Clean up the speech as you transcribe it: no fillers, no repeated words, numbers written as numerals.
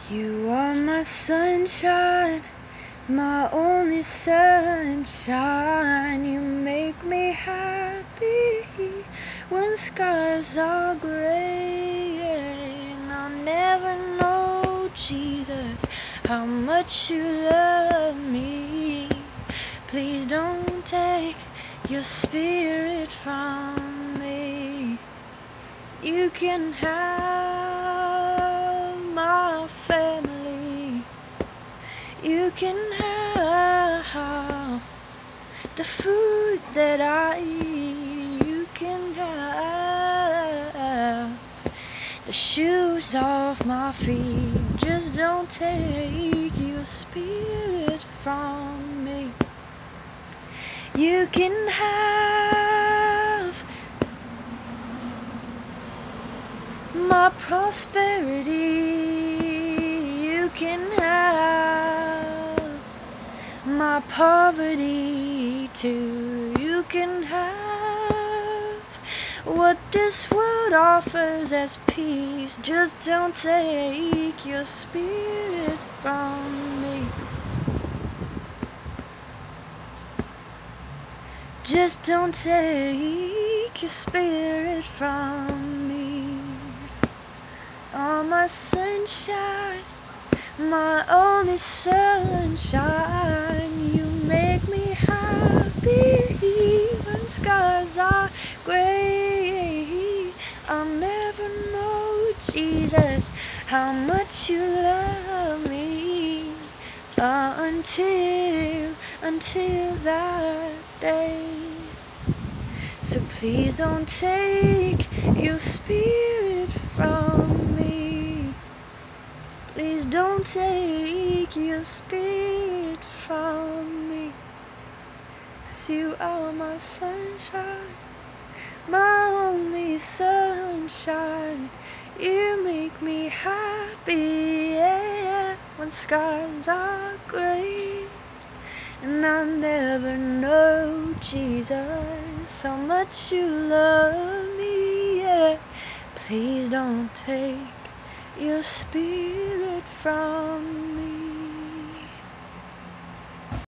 You are my sunshine, my only sunshine. You make me happy when skies are gray. And I'll never know, Jesus, how much you love me. Please don't take your spirit from me. You can have my family. You can have the food that I eat. You can have the shoes off my feet. Just don't take your spirit from me. You can have my prosperity. You can have my poverty too. You can have what this world offers as peace. Just don't take your spirit from me. Just don't take your spirit from me. Oh, my sunshine, my only sunshine. You make me happy when skies are gray. I'll never know, Jesus, how much you love me until that day. So please don't take your spirit from me. Please don't take your spirit from me. 'Cause you are my sunshine, my only sunshine. You make me happy, yeah, when skies are gray. And I'll never know, Jesus, how much you love me, yeah. Please don't take your spirit from me.